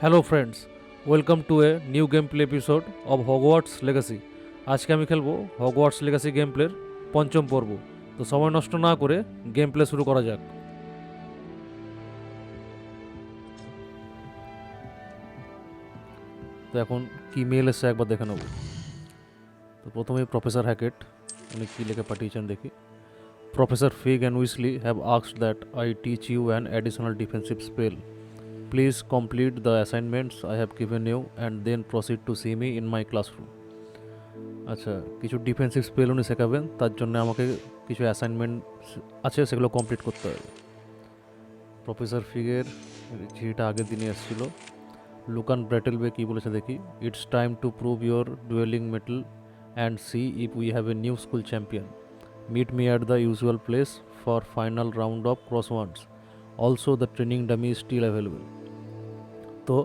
Hello friends, welcome to a new game play episode of Hogwarts legacy. আজকে আমি খেলবো Hogwarts legacy game প্লের পঞ্চম পর্ব। তো সময় নষ্ট না করে গেম প্লে শুরু করা যাক। তো এখন কি মেল এসে একবার দেখে নেব। তো প্রথমেই প্রফেসর হ্যাকেট উনি কী লিখে পাঠিয়েছেন দেখি। Professor Fig and Weasley have asked that I teach you an additional defensive spell. Please complete the assignments I have given you and then proceed to see me in my classroom. আচ্ছা, কিছু defensive spell উনি শেখাবেন, তার জন্য আমাকে কিছু assignment আছে, সেগুলো complete করতে হবে। প্রফেসর ফিগের যেটা আগের দিনে এসেছিলো, লুকান ব্র্যাটেলবে কী বলেছে দেখি। It's time to prove your dueling metal and see if we have a new school champion. Meet me at the usual place for final round of crosswords. Also the training dummy is still available. তো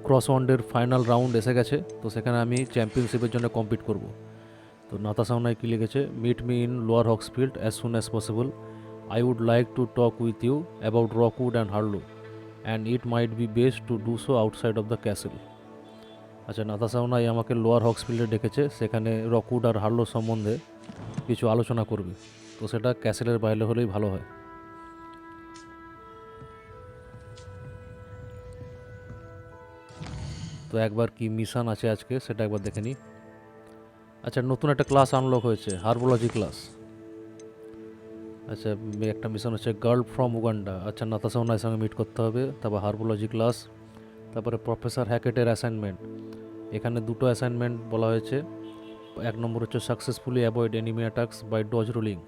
ক্রসওয়ার্ডের final round এসে গেছে, তো সেখানে আমি চ্যাম্পিয়নশিপের জন্য compete করব। তো নাতাশাওনায় কী লিখেছে, meet me in Lower Hogsfield as soon as possible. I would like to talk with you about Rookwood and Harlow and it might be best to do so outside of the castle. আচ্ছা, নাতাশাওনাই আমাকে lower হক্সফিল্ডে ডেকেছে, সেখানে Rockwood আর Harlow সম্বন্ধে কিছু আলোচনা করবে। তো সেটা ক্যাসেলের বাইরে হলেই ভালো হয়। তো একবার কি মিশন আছে আজকে সেটা একবার দেখে নিই। আচ্ছা, নতুন একটা ক্লাস আনলক হয়েছে, হার্বোলজি ক্লাস। আচ্ছা, একটা মিশন হচ্ছে গার্ল ফ্রম উগান্ডা। আচ্ছা, নাতাশাওনার সঙ্গে মিট করতে হবে, তারপর হার্বোলজি ক্লাস, তারপরে প্রফেসর হ্যাকেটের অ্যাসাইনমেন্ট। এখানে দুটো অ্যাসাইনমেন্ট বলা হয়েছে। এক নম্বর হচ্ছে successfully avoid enemy attacks by dodge rolling.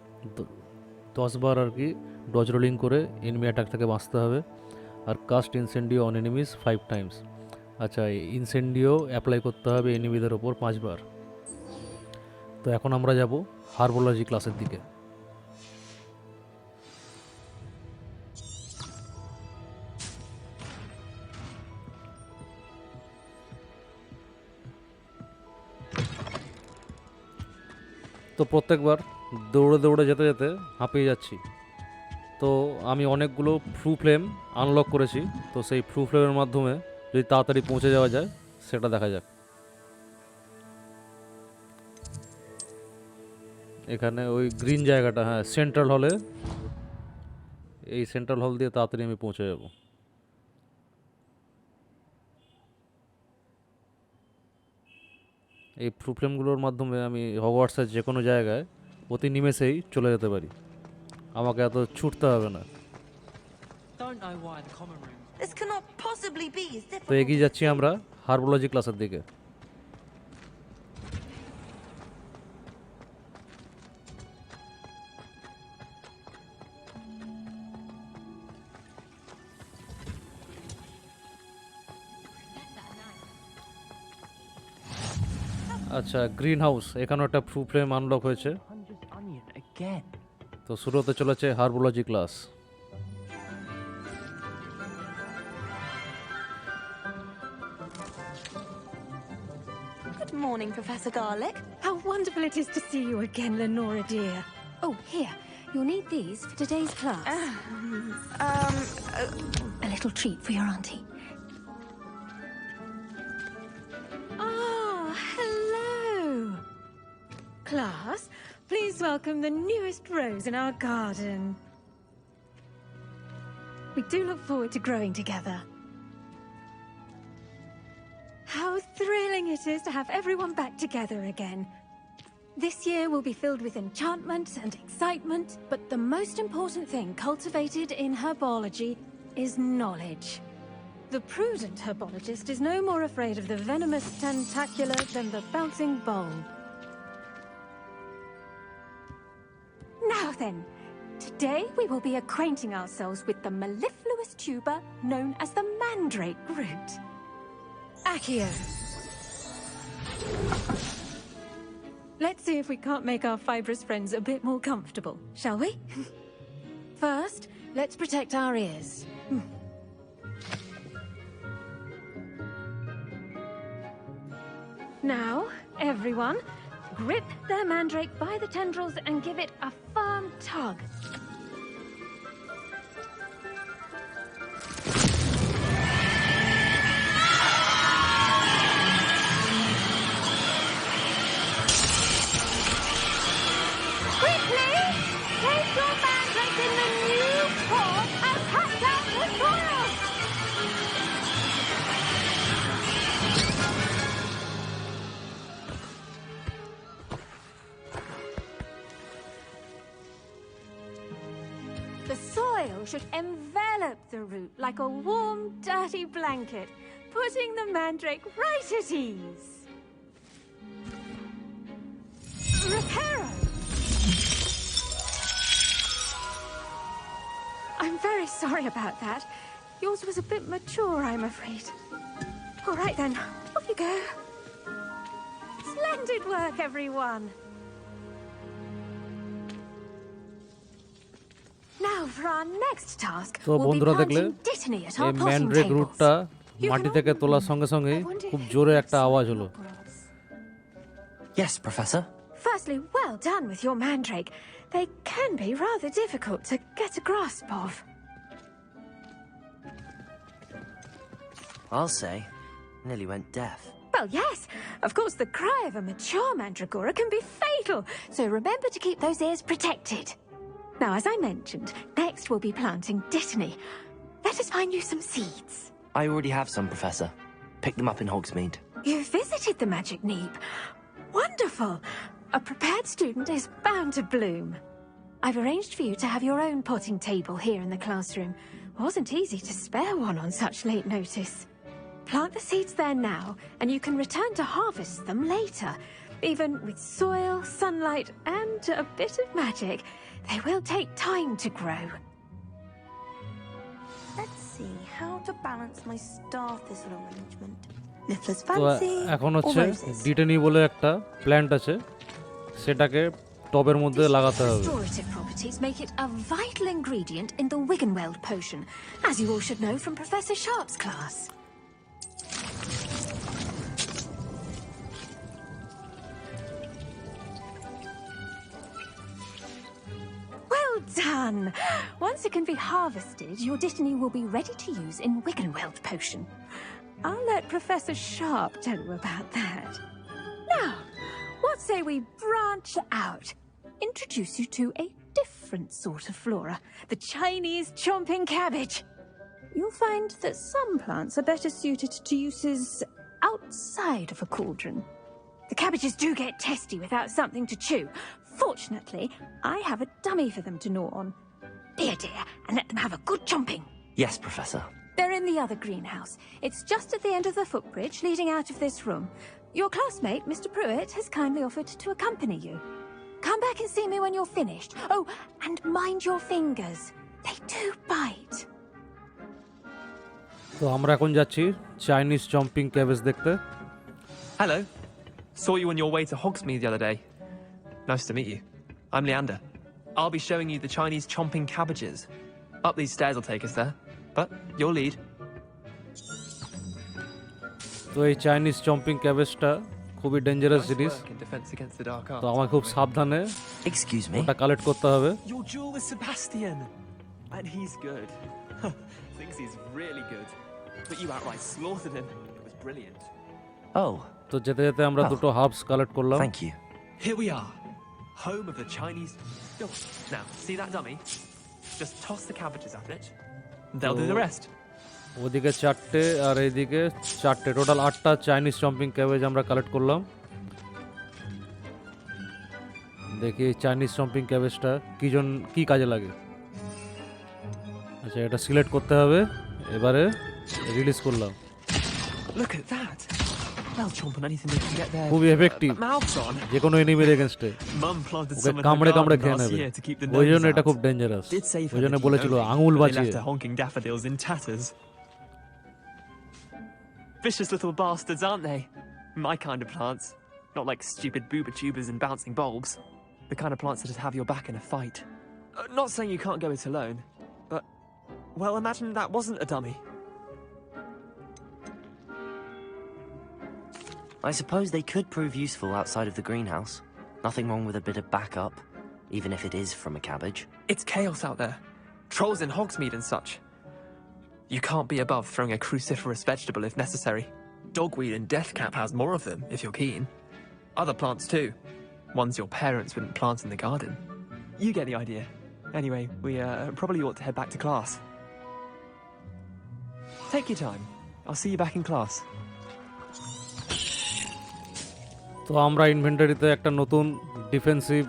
10 বার আর কি ডজ রোলিং করে এনিমি অ্যাটাক থেকে বাঁচতে হবে। আর cast incendio on enemies 5 times. আচ্ছা, ইনসেন্ডিও অ্যাপ্লাই করতে হবে এনিমিদের ওপর 5 বার। তো এখন আমরা যাব হার্বোলজি ক্লাসের দিকে। তো প্রত্যেকবার দৌড়ে দৌড়ে যেতে যেতে হাঁপিয়ে যাচ্ছি। তো আমি অনেকগুলো ফ্লু ফ্লেম আনলক করেছি, তো সেই ফ্লু ফ্লেমের মাধ্যমে যদি তাড়াতাড়ি পৌঁছে যাওয়া যায় সেটা দেখা যাক। এখানে ওই গ্রিন জায়গাটা, হ্যাঁ, সেন্ট্রাল হলে, এই সেন্ট্রাল হল দিয়ে তাড়াতাড়ি আমি পৌঁছে যাব। এই ফ্লু ফ্লেমগুলোর মাধ্যমে আমি হগওয়ার্টসের যে কোনো জায়গায় অতি নিমেষেই চলে যেতে পারি, আমাকে এত ছুটতে হবে না। তো এগিয়ে যাচ্ছি আমরা হার্বোলজি ক্লাসের দিকে। আচ্ছা, গ্রিন হাউস, এখানেও একটা ফ্লু ফ্লেম আনলক হয়েছে। তো শুরু হতে চলেছে হার্বোলজি class. Good morning, Professor Garlic. How wonderful it is to see you again, Lenora dear. Oh, here, you'll need these for today's class. A little treat for your auntie. Ah, hello. Class, please welcome the newest rose in our garden. We do look forward to growing together. How thrilling it is to have everyone back together again. This year will be filled with enchantment and excitement, but the most important thing cultivated in herbology is knowledge. The prudent herbologist is no more afraid of the venomous tentacular than the bouncing bulb. Now then, today we will be acquainting ourselves with the mellifluous tuber known as the mandrake root. Accio. Let's see if we can't make our fibrous friends a bit more comfortable, shall we? First, let's protect our ears. Now, everyone, grip their mandrake by the tendrils and give it a firm tug. should envelop the root like a warm, dirty blanket, putting the mandrake right at ease. Reparo! I'm very sorry about that. Yours was a bit mature, I'm afraid. All right then, off you go. Splendid work, everyone. Now for our next task, তো we'll be বন্ধুরা দেখলে planting Dittany at এই our potting Mandrake tables. রুটটা মাটি থেকে তোলার সঙ্গে সঙ্গে খুব জোরে একটা আওয়াজ হলো। Yes, Professor. Firstly, well done with your mandrake. They can be rather difficult to get a grasp of. I'll say. Nearly went deaf. Well, yes. Of course, the cry of a mature mandragora can be fatal, so remember to keep those ears protected. Now, as I mentioned, next we'll be planting Dittany. Let us find you some seeds. I already have some, Professor. Pick them up in Hogsmeade. You visited the Magic Neep. Wonderful. A prepared student is bound to bloom. I've arranged for you to have your own potting table here in the classroom. Wasn't easy to spare one on such late notice. Plant the seeds there now, and you can return to harvest them later. Even with soil, sunlight, and a bit of magic, they will take time to grow. Let's see how to balance my star thistle arrangement. Niffler's তো fancy এখন or হচ্ছে roses? ডিটেনি বলে একটা plant আছে, সেটাকে টবের মধ্যে লাগাতে হবে। Restorative properties make it a vital ingredient in the Wiggenweld potion, as you all should know from Professor Sharp's class. Well done! Once it can be harvested, your Dittany will be ready to use in Wiggenweld potion. I'll let Professor Sharp tell you about that. Now, what say we branch out? Introduce you to a different sort of flora, the Chinese chomping cabbage. You'll find that some plants are better suited to uses outside of a cauldron. The cabbages do get testy without something to chew. Fortunately, I have a dummy for them to gnaw on. Dear, and let them have a good chomping. Yes, Professor. They're in the other greenhouse. It's just at the end of the footbridge leading out of this room. Your classmate, Mr. Pruitt, has kindly offered to accompany you. Come back and see me when you're finished. Oh, and mind your fingers. They do bite. তো আমরা এখন যাচ্ছি Chinese jumping cabbage দেখতে। Hello. Saw you on your way to Hogsmeade the other day. Nice to meet you. I'm Leander. I'll be showing you the Chinese chomping cabbages. Up these stairs will take us there. But your lead. তো এই Chinese jumping ক্যাবেজটা খুবই dangerous জিনিস, Work in defense against the dark তো arts. আমাকে খুব সাবধানে Excuse me. ওটা collect করতে হবে। Your duel with Sebastian. And he's good. Thinks he's really good. But you outright slaughtered him. It was brilliant. Oh, তো যেতে যেতে আমরা দুটো হার্বস কালেক্ট করলাম। thank you. Here we are. Home of the Chinese. Oh, now, see that dummy? Just toss the cabbages at it. They'll do the rest. ওদিকে চারটে আর এইদিকে চারটে, টোটাল 8টা চাইনিজ জম্পিং ক্যাবেজ আমরা কালেক্ট করলাম। দেখি Chinese jumping ক্যাবেজটা কি কাজে লাগে। আচ্ছা, এটা সিলেক্ট করতে হবে, এবারে রিলিজ করলাম। Look at that. They'll chomp on anything they can get their খুবই এফেক্টিভ mouths on. যে কোনো এনিমির এগেনস্টে। Mum planted okay some in her কামড়ে কামড়ে garden খেয়ে last নেবে, year to keep the ওই জন্য gnomes এটা out. খুব ডেঞ্জারাস। Did save her ওই জন্য the বলেছিল gnome, আঙুল but they বাঁচিয়ে। left her honking daffodils in tatters. Vicious little bastards, aren't they? My kind of plants. Not like stupid booba tubers and bouncing bulbs. The kind of plants that'd have your back in a fight. Not saying you can't go it alone, but, well, imagine that wasn't a dummy. I suppose they could prove useful outside of the greenhouse. Nothing wrong with a bit of backup, even if it is from a cabbage. It's chaos out there. Trolls in Hogsmeade and such. You can't be above throwing a cruciferous vegetable if necessary. Dogweed and deathcap has more of them, if you're keen. Other plants too. Ones your parents wouldn't plant in the garden. You get the idea. Anyway, we probably ought to head back to class. Take your time. I'll see you back in class. তো আমরা ইনভেন্টরিতে একটা নতুন defensive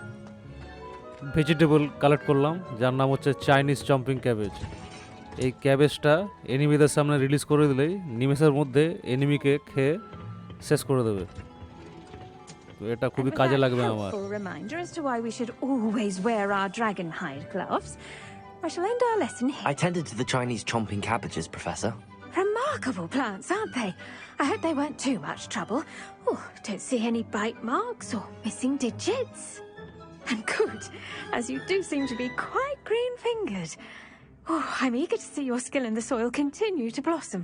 vegetable collect করলাম, যার নাম হচ্ছে Chinese চম্পিং cabbage. এই ক্যাবেজটা এনিমিদের সামনে রিলিজ করে দিলেই নিমেষের মধ্যে এনিমিকে খেয়ে শেষ করে দেবে। তো এটা And খুবই with কাজে that লাগবে আমার। helpful reminder as to why we should always wear our dragon hide gloves, I shall end our lesson here. I tended to the Chinese chomping cabbages, Professor. Remarkable plants, aren't they? I hope they weren't too much trouble. Oh, don't see any bite marks or missing digits. And good, as you do seem to be quite green-fingered. Oh, I'm eager to see your skill in the soil continue to blossom.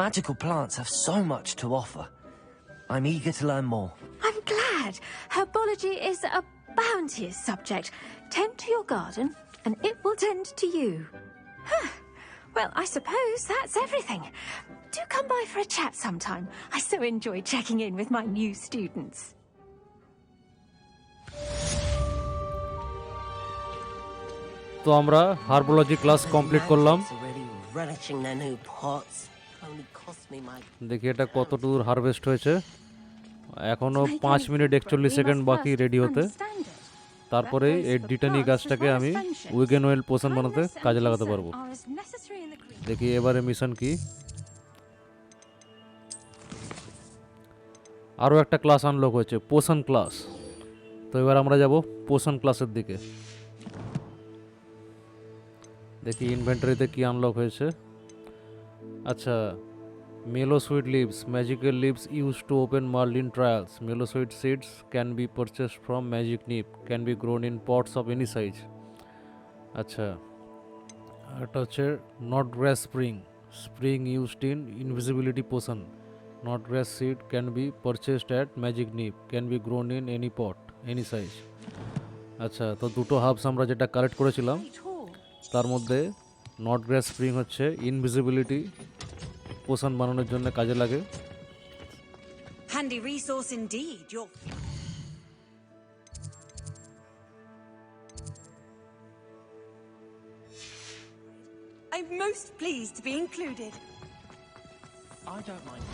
Magical plants have so much to offer. I'm eager to learn more. I'm glad. Herbology is a bounteous subject. Tend to your garden, and it will tend to you. Well, I suppose that's everything. Do come by for a chat sometime. I so enjoy checking in with my new students. তো আমরা হার্বোলজি class complete করলাম। Already relishing their new pots. Only cost me my দেখি এটা কত দূর harvest হয়েছে। এখনো 5 minute 41 second বাকি রেডি হতে। তারপরে এই ডিটানি গাছটাকে আমি উইগেন ওয়েল পোশন বানাতে কাজে লাগাতে পারবো। দেখি এবারে মিশন কি। আরও একটা ক্লাস আনলক হয়েছে, পোশন ক্লাস। তো এবার আমরা যাব পোশন ক্লাসের দিকে। দেখি ইনভেন্টরিতে কি আনলক হয়েছে। আচ্ছা, mallowsweet leaves, magical leaves used to open Merlin trials. Mellow sweet seeds can be purchased from magic nip, can be grown in pots of any size. আচ্ছা, এটা হচ্ছে not glass spring, spring used in invisibility potion. Not grass seed can be purchased at magic nip, can be grown in any pot, any size. আচ্ছা, তো দুটো hubs আমরা যেটা collect করেছিলাম তার মধ্যে নট গ্রাস স্প্রিং হচ্ছে ইনভিজিবিলিটি পোশন বানানোর জন্য কাজে লাগে। Handy resource indeed. I'm most pleased to be included. I don't mind.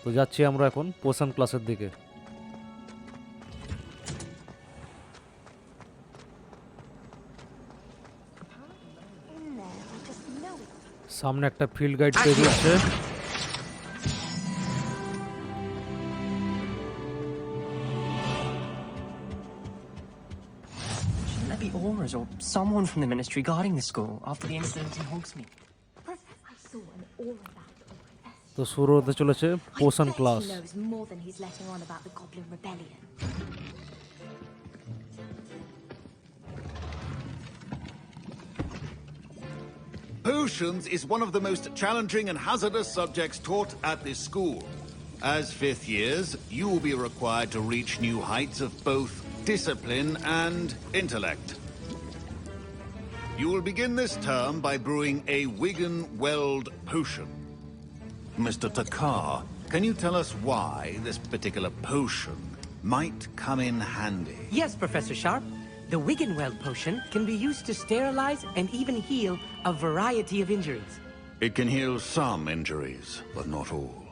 তো যাচ্ছি আমরা এখন পোশন ক্লাসের দিকে। সামনে একটা ফিল্ড গাইড পেজ হচ্ছে। Shouldn't there be auras or someone from the ministry guarding the school after the incident in Hogsmeade? I saw an aura about the professor. তো শুরু হতে চলেছে potion class. He knows more than he's letting on about the Goblin Rebellion. Potions is one of the most challenging and hazardous subjects taught at this school. As fifth years, you will be required to reach new heights of both discipline and intellect. You will begin this term by brewing a Wigan Weld potion. Mr. Takar, can you tell us why this particular potion might come in handy? Yes, Professor Sharp. The Wiggenweld potion can be used to sterilize and even heal a variety of injuries. It can heal some injuries, but not all.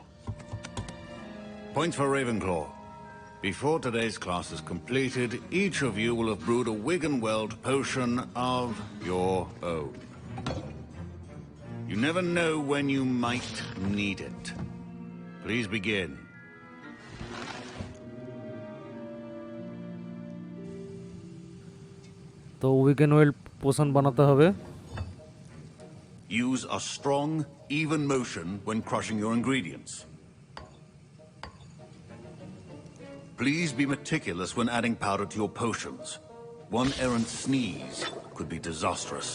Points for Ravenclaw. Before today's class is completed, each of you will have brewed a Wiggenweld potion of your own. You never know when you might need it. Please begin. তো Wigan well potion বানাতে হবে। Use a strong, even motion when crushing your ingredients. Please be meticulous when adding powder to your potions. One errant sneeze could be disastrous.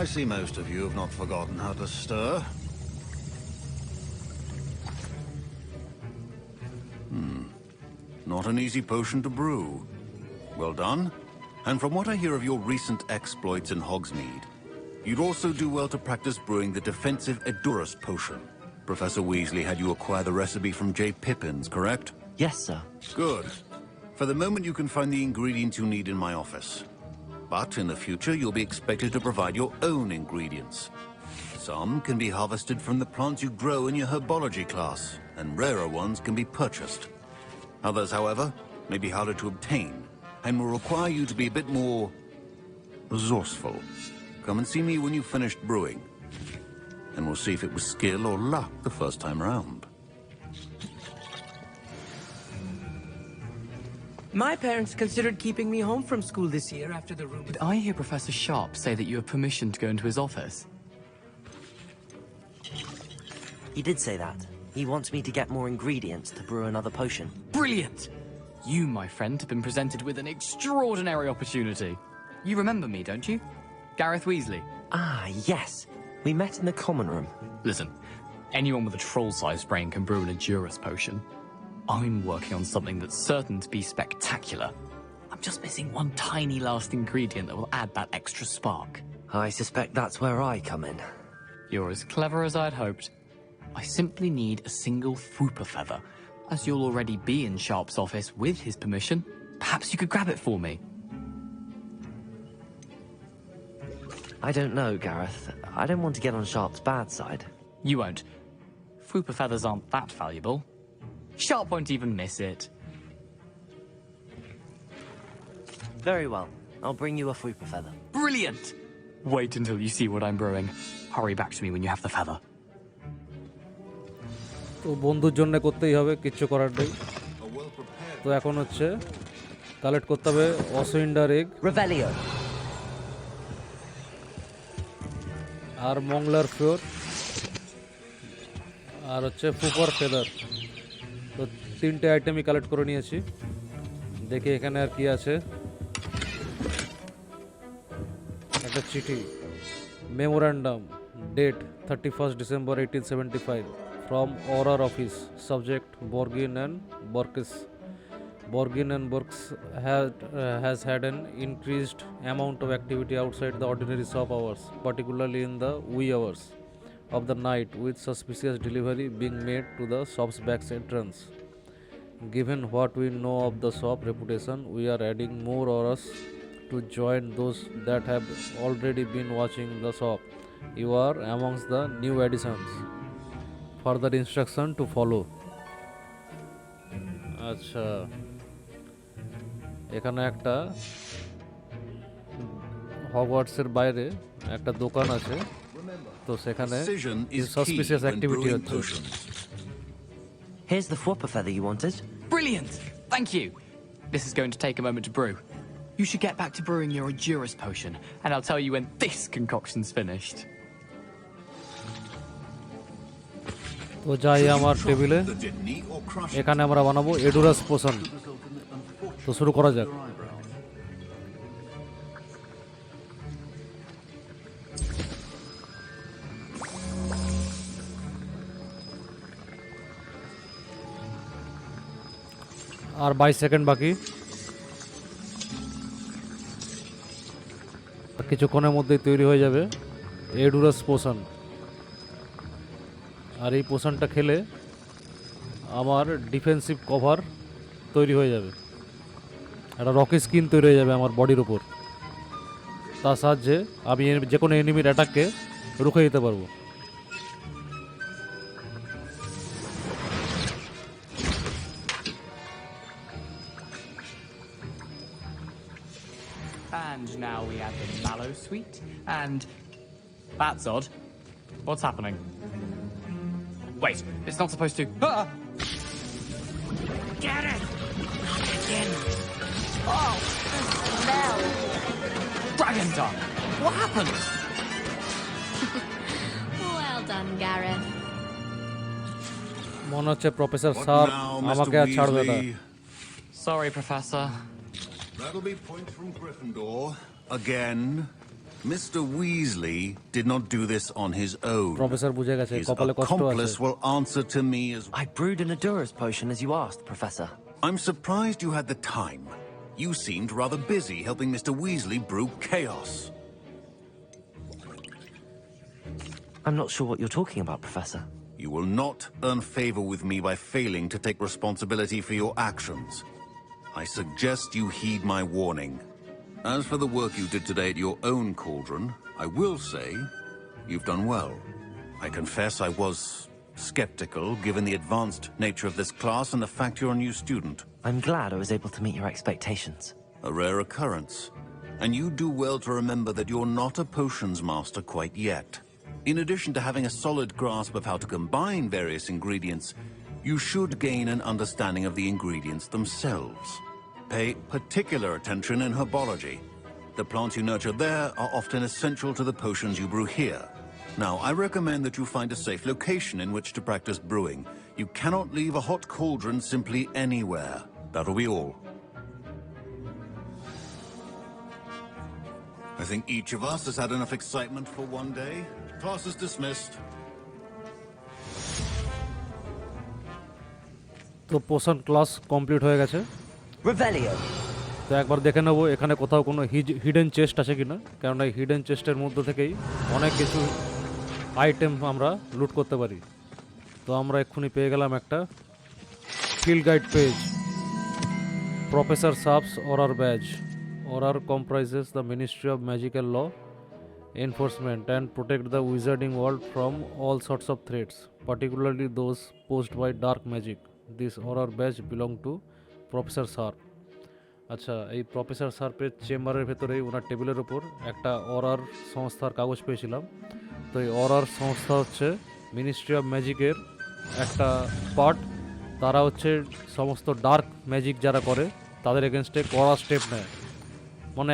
I see most of you have not forgotten how to stir. not an easy potion to brew. Well done. And from what I hear of your recent exploits in Hogsmeade, you'd also do well to practice brewing the defensive Edurus potion. Professor Weasley had you acquire the recipe from J. Pippin's, correct? Yes, sir. Good. For the moment, you can find the ingredients you need in my office. But in the future, you'll be expected to provide your own ingredients. Some can be harvested from the plants you grow in your herbology class, and rarer ones can be purchased. Others, however, may be harder to obtain, and will require you to be a bit more resourceful. Come and see me when you've finished brewing, and we'll see if it was skill or luck the first time round. My parents considered keeping me home from school this year after the rumor. Did I hear Professor Sharp say that you have permission to go into his office? He did say that. He wants me to get more ingredients to brew another potion. Brilliant! You, my friend, have been presented with an extraordinary opportunity. You remember me, don't you? Gareth Weasley. Ah, yes. We met in the common room. Listen, anyone with a troll-sized brain can brew an Edurus potion. I'm working on something that's certain to be spectacular. I'm just missing one tiny last ingredient that will add that extra spark. I suspect that's where I come in. You're as clever as I'd hoped. I simply need a single Fwooper feather. As you'll already be in Sharp's office with his permission, perhaps you could grab it for me. I don't know, Gareth. I don't want to get on Sharp's bad side. You won't. Fwooper feathers aren't that valuable. Sharp won't even miss it. Very well. I'll bring you a Fwooper feather. Brilliant! Wait until you see what I'm brewing. Hurry back to me when you have the feather. তো বন্ধুর জন্য করতেই হবে, কিচ্ছু করার নেই। তো এখন হচ্ছে কালেক্ট করতে হবে অসউইন্ডার এগ, Revelio. আর মংলার ফ্লোর, আর হচ্ছে ফুপার ফেদার। তো তিনটে আইটেমই কালেক্ট করে নিয়েছি। দেখি এখানে আর কি আছে। একটা চিঠি, memorandum, date 31 December 1875 from Auror office, subject Borgin and Borkes. Borgin and Borkes has had an increased amount of activity outside the ordinary shop hours, particularly in the wee hours of the night, with suspicious delivery being made to the shop's back entrance. Given what we know of the shop reputation, we are adding more Aurors to join those that have already been watching the shop. You are amongst the new additions. Further instruction to follow. আচ্ছা, এখানে একটা হগওয়ার্টসের বাইরে একটা দোকান আছে, তো সেখানে suspicious activity হচ্ছে। Here's the Fwooper feather you wanted. Brilliant! Thank you. This is going to take a moment to brew. You should get back to brewing your Edurus potion, and I'll tell you when this concoction's finished. তো যাই আমার টেবিলে, এখানে আমরা বানাবো এডুরাস potion. তো শুরু করা যাক। আর 22 সেকেন্ড বাকি। কিছুক্ষণের মধ্যেই তৈরি হয়ে যাবে এডুরাস পোশন। আর এই পোশনটা খেলে আমার ডিফেন্সিভ কভার তৈরি হয়ে যাবে, একটা রকি স্কিন তৈরি হয়ে যাবে আমার বডির উপর। তার সাহায্যে আমি যে কোনো এনিমির অ্যাটাককে রুখে দিতে পারবো। And now we add the mallow sweet, and that's odd. What's happening? Wait, it's not supposed to. Ah! Get it! Not again. Oh, smell! Dragon tongue! What happened? Well done, Gareth. মনে হচ্ছে professor sir আমাকে আর ছাড়বে না। Sorry, Professor. That'll be points from Gryffindor. Again, Mr. Weasley did not do this on his own. Professor বুঝে গেছে His কপালে কষ্ট আছে। accomplice will answer to me as I brewed an Edurus potion as you asked, Professor. I'm surprised you had the time. You seemed rather busy helping Mr. Weasley brew chaos. I'm not sure what you're talking about, Professor. You will not earn favor with me by failing to take responsibility for your actions. I suggest you heed my warning. As for the work you did today at your own cauldron, I will say you've done well. I confess I was skeptical given the advanced nature of this class and the fact you're a new student. I'm glad I was able to meet your expectations. A rare occurrence. And you do well to remember that you're not a potions master quite yet. In addition to having a solid grasp of how to combine various ingredients, you should gain an understanding of the ingredients themselves. Pay particular attention in herbology. The plants you nurture there are often essential to the potions you brew here. Now, I recommend that you find a safe location in which to practice brewing. You cannot leave a hot cauldron simply anywhere. That'll be all. I think each of us has had enough excitement for one day. Class is dismissed. তো potion class complete হয়ে গেছে। Revelio. তো একবার দেখে নেবো এখানে কোথাও কোনো হিডেন চেস্ট আছে কিনা, কারণ এই হিডেন চেস্টের মধ্যে থেকেই অনেক কিছু আইটেম আমরা লুট করতে পারি। তো আমরা এক্ষুনি পেয়ে গেলাম একটা ফিল্ড গাইড পেজ, প্রফেসর সাবস auror badge. Auror comprises the Ministry of Magical Law enforcement and protect the wizarding world from all sorts of threats, particularly those posed by dark magic. This Auror badge belong to Professor Sharp. আচ্ছা, এই professor শার্পের চেম্বারের ভেতরেই ওনার টেবিলের উপর একটা অরার সংস্থার কাগজ পেয়েছিলাম। তো এই অরার সংস্থা হচ্ছে মিনিস্ট্রি অফ ম্যাজিকের একটা পার্ট। তারা হচ্ছে সমস্ত ডার্ক ম্যাজিক যারা করে তাদের এগেনস্টে কড়া স্টেপ নেয়। মানে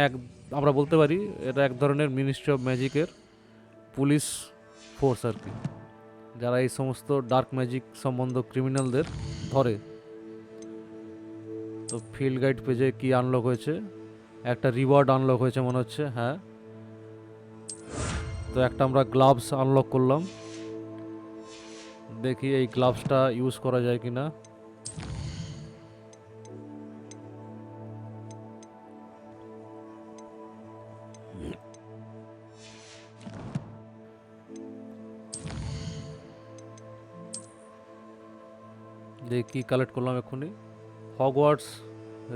আমরা বলতে পারি এটা এক ধরনের মিনিস্ট্রি অফ ম্যাজিকের পুলিশ ফোর্স আর কি, যারা এই সমস্ত ডার্ক ম্যাজিক সম্বন্ধ ক্রিমিনালদের ধরে। তো ফিল্ড গাইড পেজে কি আনলক হয়েছে, একটা রিওয়ার্ড আনলক হয়েছে মনে হচ্ছে, হ্যাঁ। তো একটা আমরা গ্লাভস আনলক করলাম, দেখি এই গ্লাভসটা ইউজ করা যায় কিনা। দেখি কালেক্ট করলাম এক্ষুনি। Hogwarts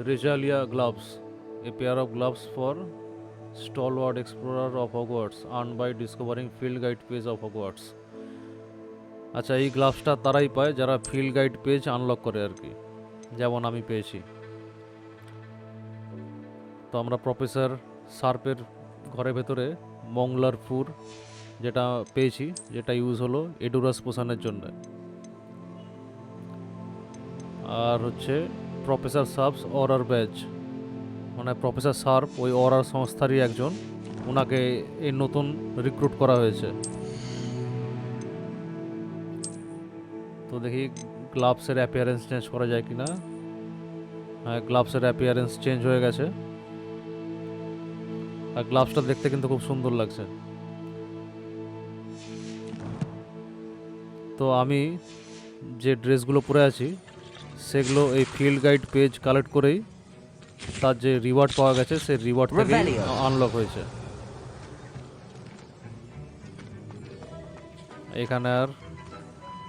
regalia gloves, a pair of gloves for stalwart explorer of Hogwarts earned by discovering field guide page of Hogwarts. আচ্ছা, এই গ্লাভসটা তারাই পায় যারা ফিল্ড গাইড পেজ আনলক করে আর কি, যেমন আমি পেয়েছি। তো আমরা প্রফেসর শার্পের ঘরের ভেতরে মংলার ফুর যেটা পেয়েছি, যেটা ইউজ হলো এডুরাস পোষণের জন্য। আর হচ্ছে প্রফেসর শার্পস অরার ব্যাজ, মানে প্রফেসর শার্প ওই অরার সংস্থারই একজন, ওনাকে এই নতুন রিক্রুট করা হয়েছে। তো দেখি গ্লাভসের অ্যাপিয়ারেন্স চেঞ্জ করা যায় কিনা। হ্যাঁ, গ্লাভসের অ্যাপিয়ারেন্স চেঞ্জ হয়ে গেছে, আর গ্লাভসটা দেখতে কিন্তু খুব সুন্দর লাগছে। তো আমি যে ড্রেসগুলো পরে আছি সেগুলো এই ফিল্ড গাইড পেজ কালেক্ট করেই তার যে রিওয়ার্ড পাওয়া গেছে সেই রিওয়ার্ড থেকে আনলক হয়েছে। এখানে আর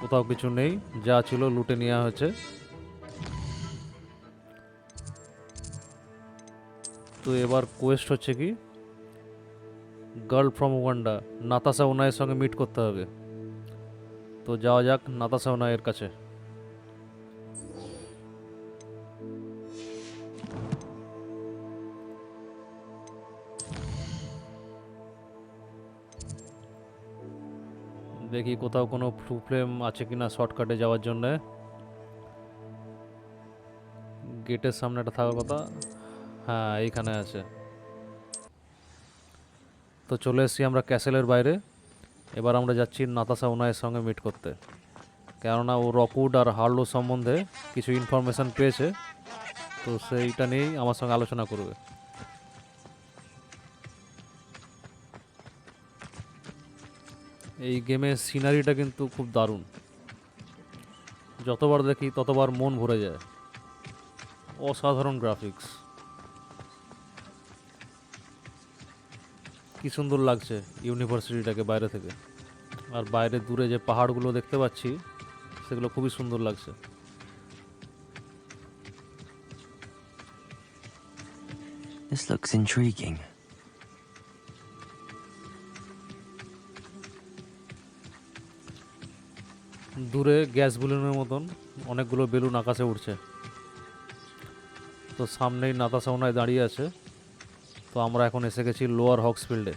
কোথাও কিছু নেই, যা ছিল লুটে নেওয়া হয়েছে। তো এবার কোয়েস্ট হচ্ছে কি, গার্ল ফ্রম উগান্ডা, নাতাশা ওনায়ের সঙ্গে মিট করতে হবে। তো যাওয়া যাক নাতাশা ওনায়ের কাছে। দেখি কোথাও কোনো ফ্লেম আছে কিনা শর্টকাটে যাওয়ার জন্য। গেটের সামনে একটা থাকার কথা, হ্যাঁ এইখানে আছে। তো চলে এসেছি আমরা ক্যাসেলের বাইরে। এবার আমরা যাচ্ছি নাতাশা ওনায়ের সঙ্গে মিট করতে, কেননা ও রকউড আর হার্লো সম্বন্ধে কিছু ইনফরমেশান পেয়েছে, তো সেইটা নিয়েই আমার সঙ্গে আলোচনা করবে। এই গেমের সিনারিটা কিন্তু খুব দারুণ, যতবার দেখি ততবার মন ভরে যায়। অসাধারণ গ্রাফিক্স, কি সুন্দর লাগছে ইউনিভার্সিটিটাকে বাইরে থেকে। আর বাইরে দূরে যে পাহাড়গুলো দেখতে পাচ্ছি সেগুলো খুবই সুন্দর লাগছে। This looks intriguing. দূরে গ্যাস বেলুনের মতন অনেকগুলো বেলুন আকাশে উঠছে। তো সামনেই নাতাসাউনায় দাঁড়িয়ে আছে। তো আমরা এখন এসে গেছি লোয়ার হগসফিল্ডে।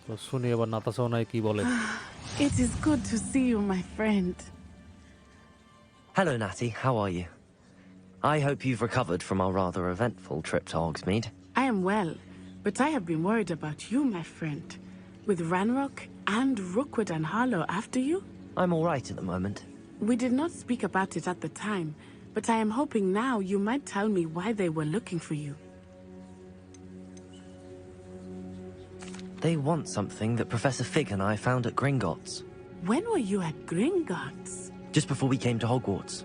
তো শুনি এবার নাতাসাউনায় কি বলে। It is good to see you, my friend. Hello, Natty. How are you? I hope you've recovered from our rather eventful trip to Hogsmeade. I am well, but I have been worried about you, my friend. With Ranrock and Rookwood and Harlow after you? I'm all right at the moment. We did not speak about it at the time, but I am hoping now you might tell me why they were looking for you. They want something that Professor Fig and I found at Gringotts. When were you at Gringotts? Just before we came to Hogwarts.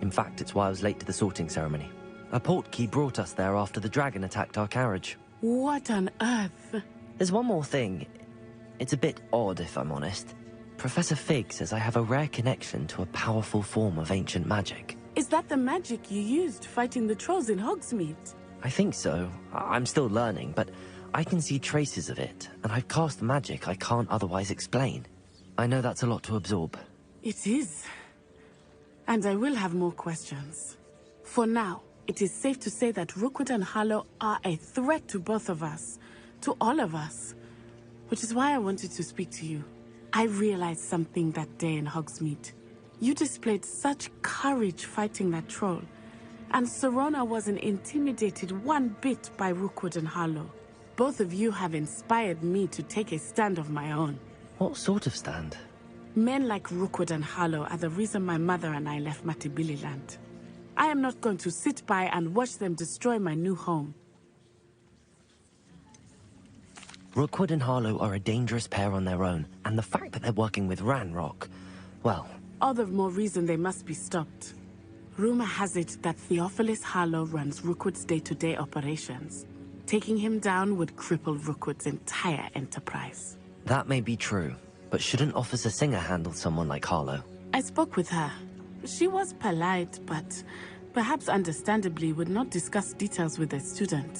In fact, it's why I was late to the sorting ceremony. A portkey brought us there after the dragon attacked our carriage. What on earth? There's one more thing. It's a bit odd, if I'm honest. Professor Fig says I have a rare connection to a powerful form of ancient magic. Is that the magic you used fighting the trolls in Hogsmeade? I think so. I'm still learning, but I can see traces of it, and I've cast magic I can't otherwise explain. I know that's a lot to absorb. It is. And I will have more questions. For now, it is safe to say that Rookwood and Harlow are a threat to both of us. To all of us. Which is why I wanted to speak to you. I realized something that day in Hogsmeade. You displayed such courage fighting that troll. And Serona wasn't intimidated one bit by Rookwood and Harlow. Both of you have inspired me to take a stand of my own. What sort of stand? Men like Rookwood and Harlow are the reason my mother and I left Matibililand. I am not going to sit by and watch them destroy my new home. Rookwood and Harlow are a dangerous pair on their own, and the fact that they're working with Ranrock, well... All the more reason they must be stopped. Rumor has it that Theophilus Harlow runs Rookwood's day-to-day operations. Taking him down would cripple Rookwood's entire enterprise. That may be true, but shouldn't Officer Singer handle someone like Harlow? I spoke with her. She was polite, but perhaps understandably would not discuss details with a student.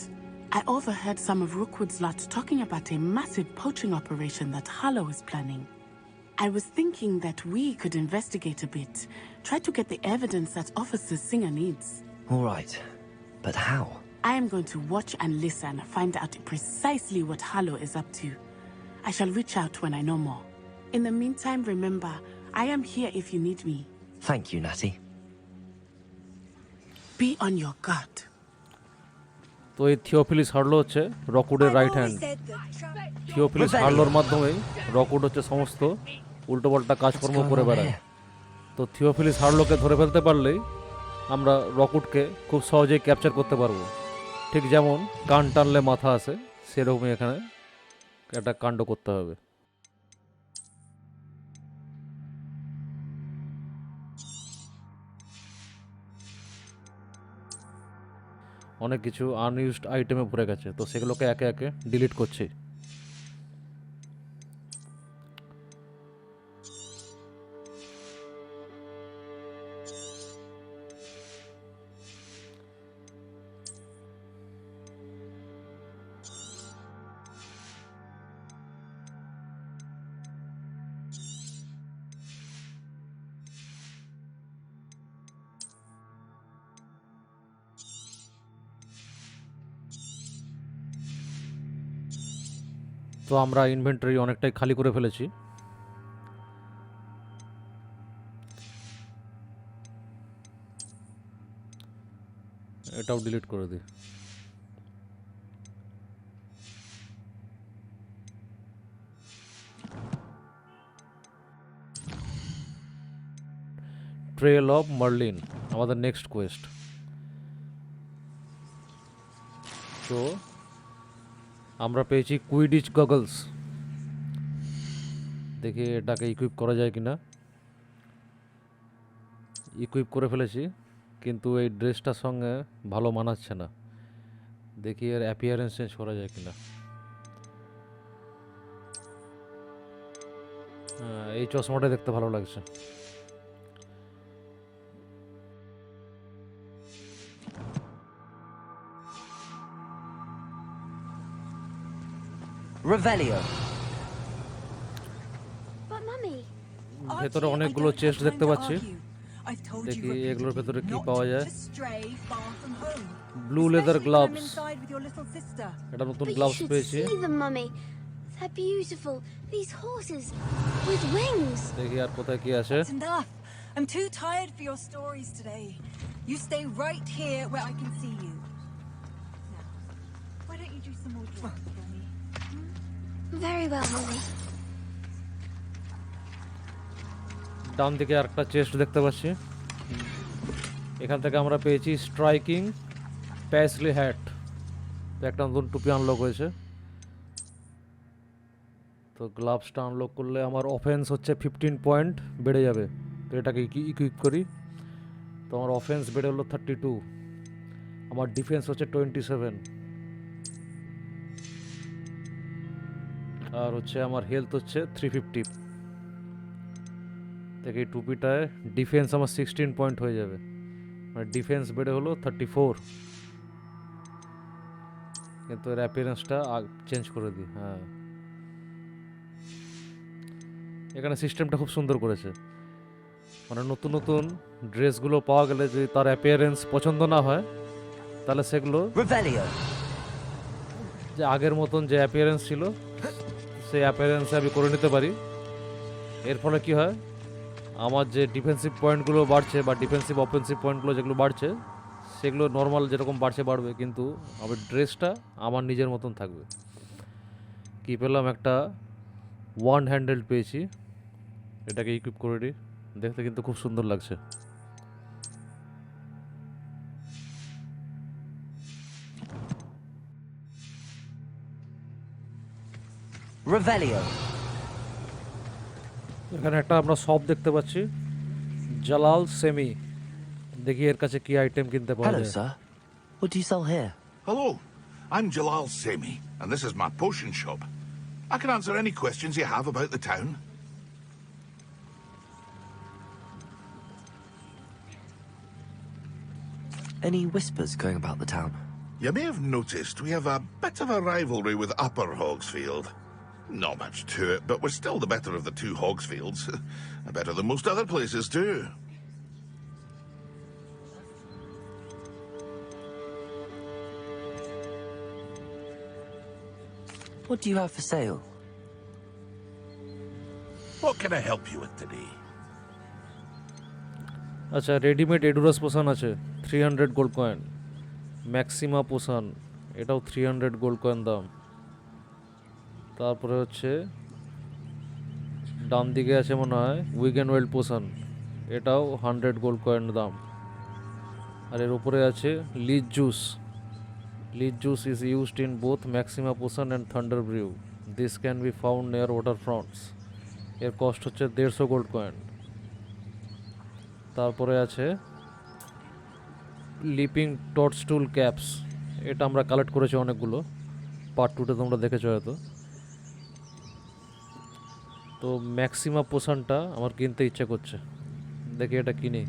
I overheard some of Rookwood's lot talking about a massive poaching operation that Harlow is planning. I was thinking that we could investigate a bit, try to get the evidence that Officer Singer needs. All right, but how? I am going to watch and listen, find out precisely what Harlow is up to. I shall reach out when I know more. In the meantime, remember, I am here if you need me. Thank you, Natty. Be on your guard. তো এই Theophilus Harlow হচ্ছে রকউডের right hand. Theophilus হার্লোর মাধ্যমেই Rockwood হচ্ছে সমস্ত উল্টোপাল্টা কাজকর্ম করে বেড়ায়। তো থিওফিলিস হার্লোকে ধরে ফেলতে পারলেই আমরা রকউডকে খুব সহজেই ক্যাপচার করতে পারবো। ঠিক যেমন কান টানলে মাথা আসে, সেরকমই এখানে একটা কাণ্ড করতে হবে। অনেক কিছু আনইউজড আইটেমে ভরে গেছে, তো সেগুলোকে একে একে ডিলিট করছি। তো আমরা ইনভেন্টরি অনেকটাই খালি করে ফেলেছি। এটাও ডিলিট করে দিই। ট্রেল অফ মার্লিন আমাদের নেক্সট কোয়েস্ট। তো আমরা পেয়েছি কুইডিচ গগলস। দেখি এটাকে ইকুইপ করা যায় কিনা। ইকুইপ করে ফেলেছি, কিন্তু এই ড্রেসটার সঙ্গে ভালো মানাচ্ছে না। দেখি এর অ্যাপিয়ারেন্স চেঞ্জ করা যায় কিনা। এই চশমাটা দেখতে ভালো লাগছে। Revelio. But Mummy, ভেতরে অনেকগুলো চেস্ট দেখতে পাচ্ছি। দেখি এগুলোর ভেতরে কি পাওয়া যায়। ব্লু লেদার গ্লাভস, এটা নতুন but you গ্লাভস should পেয়েছি। see them, Mummy. They're beautiful. These horses with wings. দেখি আর কোথায় কি আছে। That's enough. I'm too tired for your stories today. You stay right here where I can see you. Now, why don't you do some more drawing for me? Very well, Mummy. ডান দিকে আরেকটা chest দেখতে পাচ্ছি। এখান থেকে আমরা পেয়েছি striking প্যাসলি hat, তো একটা নতুন টুপি আনলক হয়েছে। তো গ্লাভসটা আনলক করলে আমার অফেন্স হচ্ছে 15 পয়েন্ট বেড়ে যাবে। তো এটাকে ইকুইপ করি। তো আমার অফেন্স বেড়ে হলো 32, আমার ডিফেন্স হচ্ছে 27, আর হচ্ছে আমার হেলথ হচ্ছে 350। থেকে এই টুপিটায় ডিফেন্স আমার 16 পয়েন্ট হয়ে যাবে, মানে ডিফেন্স বেড়ে হলো 34। কিন্তু এর অ্যাপিয়ারেন্সটা চেঞ্জ করে দিই। হ্যাঁ, এখানে সিস্টেমটা খুব সুন্দর করেছে। মানে নতুন নতুন ড্রেসগুলো পাওয়া গেলে যদি তার অ্যাপিয়ারেন্স পছন্দ না হয়, তাহলে সেগুলো যে আগের মতন যে অ্যাপিয়ারেন্স ছিল সেই অ্যাপিয়ারেন্সে আমি করে নিতে পারি। এর ফলে কি হয়, আমার যে ডিফেন্সিভ পয়েন্টগুলো বাড়ছে বা ডিফেন্সিভ অফেন্সিভ পয়েন্টগুলো যেগুলো বাড়ছে, সেগুলো নর্মাল যেরকম বাড়বে, কিন্তু আমার ড্রেসটা আমার নিজের মতন থাকবে। কি পেলাম, একটা ওয়ান হ্যান্ডেল পেয়েছি, এটাকে ইকুইপ করে দিই। দেখতে কিন্তু খুব সুন্দর লাগছে। Revelio. এখানে একটা আমরা শপ দেখতে পাচ্ছি, জালাল সেমি। দেখি এর কাছে কি আইটেম কিনতে পাওয়া Hello, যায়। sir. What do you sell here? Hello, I'm Jalal Semi, and this is my potion shop. I can answer any questions you have about the town. Any whispers going about the town? You may have noticed we have a bit of a rivalry with Upper Hogsfield. Not much to it, but we're still the better of the two Hogsfields. Better than most other places, too. What do you have for sale? What can I help you with today? আচ্ছা, readymade এডুরাস potion আছে 300 gold coin. Maxima potion, এটাও 300 gold coin দাম। তারপরে হচ্ছে ডান দিকে আছে মনে হয় উইগেনওয়েল্ড পোশন, এটাও 100 গোল্ড কয়েন দাম। আর এর উপরে আছে leech juice. Leech juice is used in both Maxima potion and thunder brew. This can be found near water fronts. এর কস্ট হচ্ছে 150 গোল্ড কয়েন। তারপরে আছে লিপিং টর্চস্টুল ক্যাপস, এটা আমরা কালেক্ট করেছি অনেকগুলো, পার্ট 2তে তোমরা দেখেছো হয়তো। তো ম্যাক্সিমা পোশনটা আমার কিনতে ইচ্ছে করছে, দেখি এটা কিনি।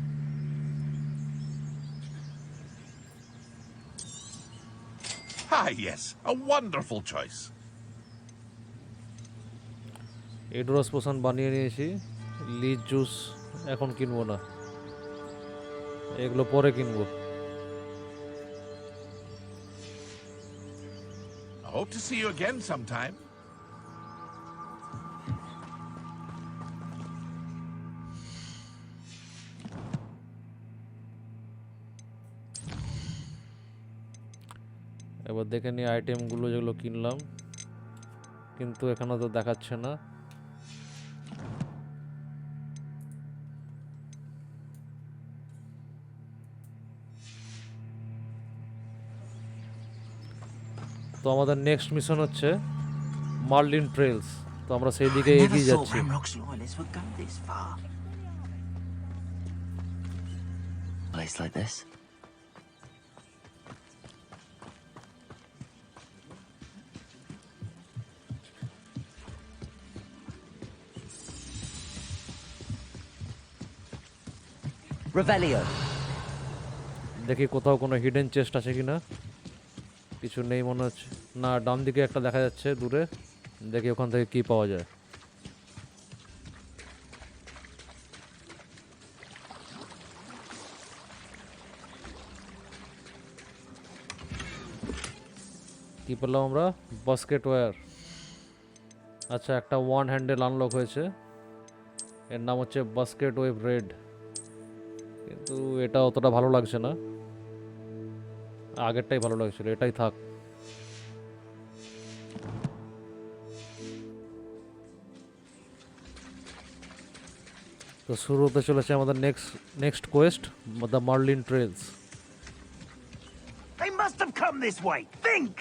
Ah, yes, a wonderful choice. Edurus potion বানিয়ে নিয়েছি, লিচ জুস এখন কিনবো না, এগুলো পরে কিনবো। I hope to see you again sometime. এবার দেখে নিই আইটেমগুলো যেগুলো কিনলাম, কিন্তু এখানে তো দেখাচ্ছে না। তো আমাদের নেক্সট মিশন হচ্ছে মার্লিন ট্রেলস, তো আমরা সেই দিকে এগিয়ে যাচ্ছি। place like this. Revelio. দেখি কোথাও কোনো হিডেন চেস্ট আছে কিনা। কিছু নেই মনে হচ্ছে। না, ডান দিকে একটা দেখা যাচ্ছে দূরে। দেখি ওখান থেকে কি পাওয়া যায়। কি পেলাম আমরা? Basket ware. আচ্ছা, একটা ওয়ান হ্যান্ডেল আনলক হয়েছে। এর নাম হচ্ছে বাস্কেট ওয়েভ রেড। কিন্তু এটা অতটা ভালো লাগছে না, আগেরটাই ভালো লাগছিল, এটাই থাক। তো শুরু হতে চলেছে আমাদের next quest, the Merlin trials. They must have come this way. Think.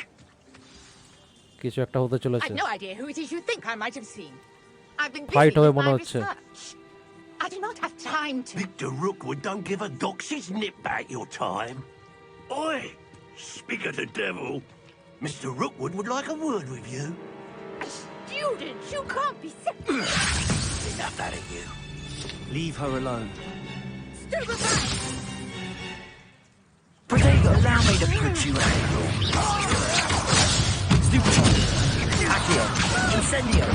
কিছু একটা হতে চলেছে। I've no idea who it is you think I might have seen. I've been busy fight হবে with মনে my হচ্ছে। research. I do not have time to... Victor Rookwood don't give a dox's nip back your time. Oi, speak of the devil. Mr. Rookwood would like a word with you. A student? You can't be serious. Enough out of you. Leave her alone. Stupefy! Protego, allow me to put you out. Stupefy. Accio. Incendio.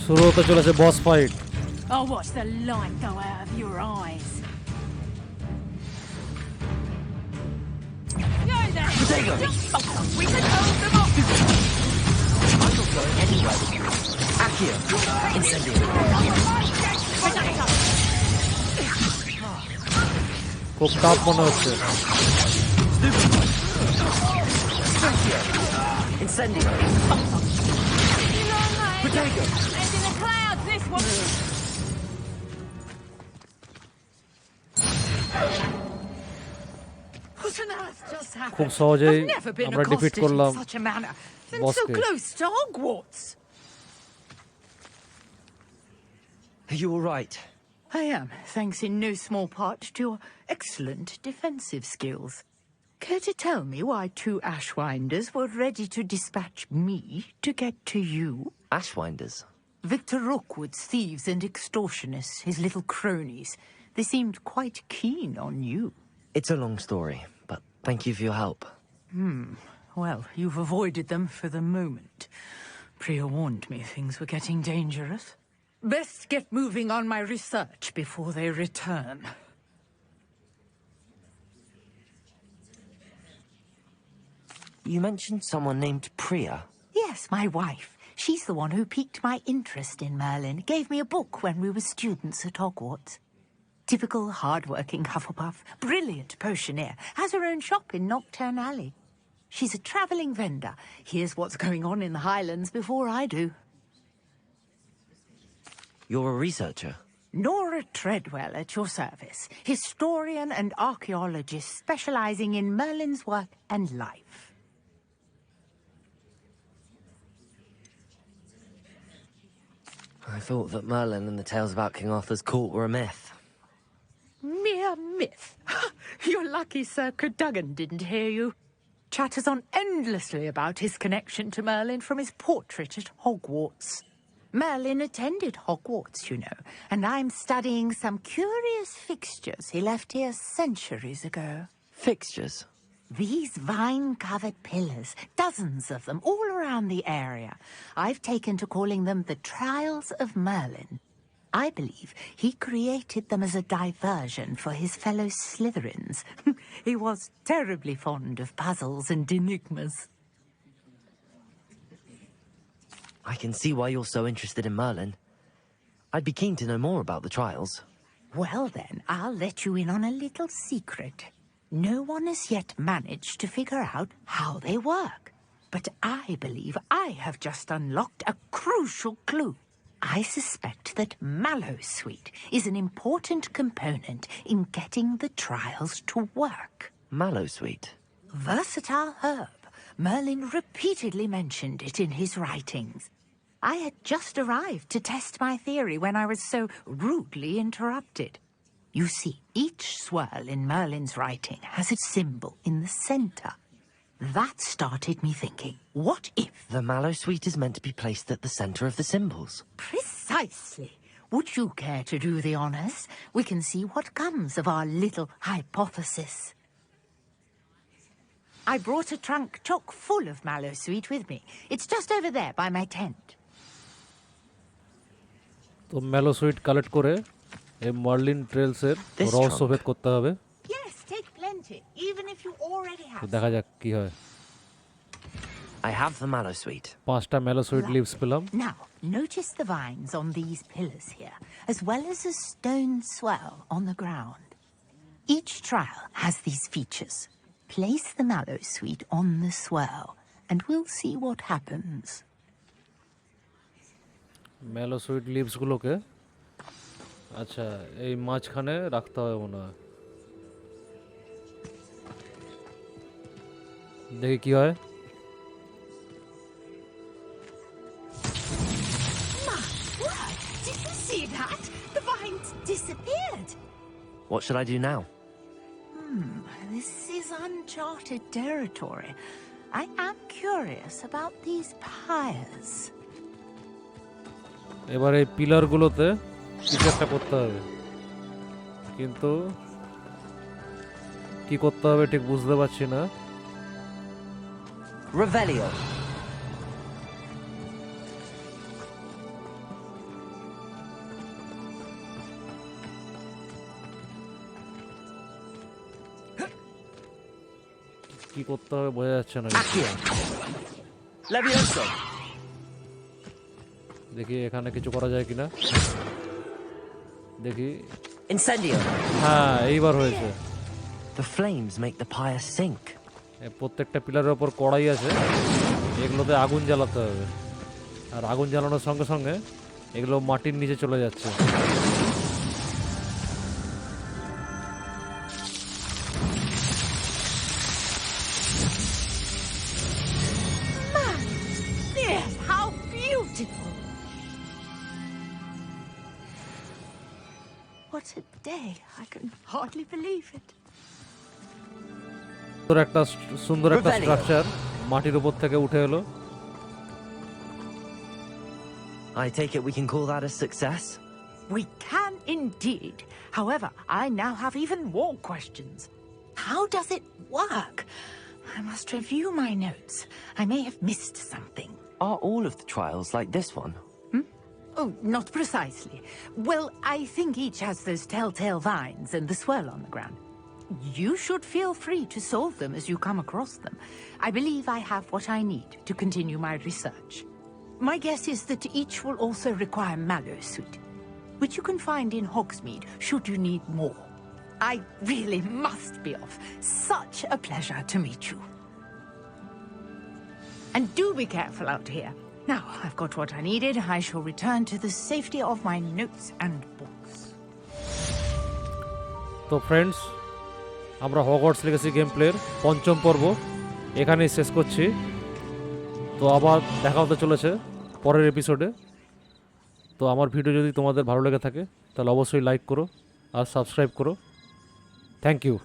শুরু হতে চলেছে বস fight. I'll watch the light go out of your eyes. Go there! Protego. We can hold them off! I'm not going anywhere with you. Accio. Incendio. খুব tough মনে হচ্ছে। Accio. Incendio. Potato! And in the clouds, this one! What on earth just happened? খুব সহজেই I've never been আমরা defeat accosted করলাম in such a manner. And so বসকে। close to Hogwarts. Are you all right? I am, thanks in no small part to your excellent defensive skills. Care to tell me why two Ashwinders were ready to dispatch me to get to you? Ashwinders? Victor Rookwood's thieves and extortionists, his little cronies. They seemed quite keen on you. It's a long story, but thank you for your help. Well, you've avoided them for the moment. Priya warned me things were getting dangerous. Best get moving on my research before they return. You mentioned someone named Priya. Yes, my wife. She's the one who piqued my interest in Merlin, gave me a book when we were students at Hogwarts. Typical hard-working Hufflepuff, brilliant potioneer, has her own shop in Nocturne Alley. She's a travelling vendor, hears what's going on in the Highlands before I do. You're a researcher? Nora Treadwell at your service, historian and archaeologist specialising in Merlin's work and life. I thought that Merlin and the tales about King Arthur's court were a myth. Mere myth. You're lucky Sir Cadogan didn't hear you. Chatters on endlessly about his connection to Merlin from his portrait at Hogwarts. Merlin attended Hogwarts, you know, and I'm studying some curious fixtures he left here centuries ago. Fixtures? These vine-covered pillars, dozens of them, all around the area. I've taken to calling them the Trials of Merlin. I believe he created them as a diversion for his fellow Slytherins. He was terribly fond of puzzles and enigmas. I can see why you're so interested in Merlin. I'd be keen to know more about the trials. Well then, I'll let you in on a little secret. No one has yet managed to figure out how they work. But I believe I have just unlocked a crucial clue. I suspect that Mallowsweet is an important component in getting the trials to work. Mallowsweet? Versatile herb, Merlin repeatedly mentioned it in his writings. I had just arrived to test my theory when I was so rudely interrupted. You see, each swirl in Merlin's writing has a symbol in the center. That started me thinking, what if... The mallow sweet is meant to be placed at the center of the symbols. Precisely. Would you care to do the honors? We can see what comes of our little hypothesis. I brought a trunk chock full of mallow sweet with me. It's just over there by my tent. তো mallow sweet collect করে এই marlin ট্রেলসের রহস্য ভেদ করতে হবে। Yes, take plenty, even if you already have. দেখা যাক কি হয়। I have the mallow sweet. 5টা ম্যালো সুইট লিভস পেলাম। Now, notice the vines on these pillars here, as well as a stone swell on the ground. Each trial has these features. Place the mallow sweet on the swell, and we'll see what happens. Mallowsweet leaves গুলোকে আচ্ছা এই মাঝখানে রাখতে হবে মনে হয়। দেখি কি হয়। My word! Did you see that? The vines disappeared. What should I do now? This is uncharted territory. I am curious about these pyres. এবার এই পিলারগুলোতে কিছু একটা করতে হবে, কিন্তু কি করতে হবে ঠিক বুঝতে পারছি না। Revelio. কি করতে হবে বোঝা যাচ্ছে না। Levioso. দেখি এখানে কিছু করা যায় কিনা। দেখি Incendio. হ্যাঁ এইবার হয়েছে। The flames make the pyre sink. প্রত্যেকটা পিলারের উপর কড়াই আছে, এগুলোতে আগুন জ্বালাতে হবে, আর আগুন জ্বালানোর সঙ্গে সঙ্গে এগুলো মাটির নিচে চলে যাচ্ছে। Yes, how beautiful! What a day! I can hardly believe it. সুন্দর একটা স্ট্রাকচার মাটির উপর থেকে উঠে এলো। I take it we can call that a success? We can indeed. However, I now have even more questions. How does it work? I must review my notes. I may have missed something. Are all of the trials like this one? Oh, not precisely. Well, I think each has those telltale vines and the swirl on the ground. You should feel free to solve them as you come across them. I believe I have what I need to continue my research. My guess is that each will also require mallow sweet, which you can find in Hogsmeade should you need more. I really must be off. Such a pleasure to meet you. And do be careful out here. Now, I've got what I needed. I shall return to the safety of my notes and books. তো friends, আমরা Hogwarts legacy game প্লের 5ম পর্ব এখানেই শেষ করছি। তো আবার দেখা হতে চলেছে পরের এপিসোডে। তো আমার ভিডিও যদি তোমাদের ভালো লেগে থাকে তাহলে অবশ্যই লাইক করো আর সাবস্ক্রাইব করো। Thank you.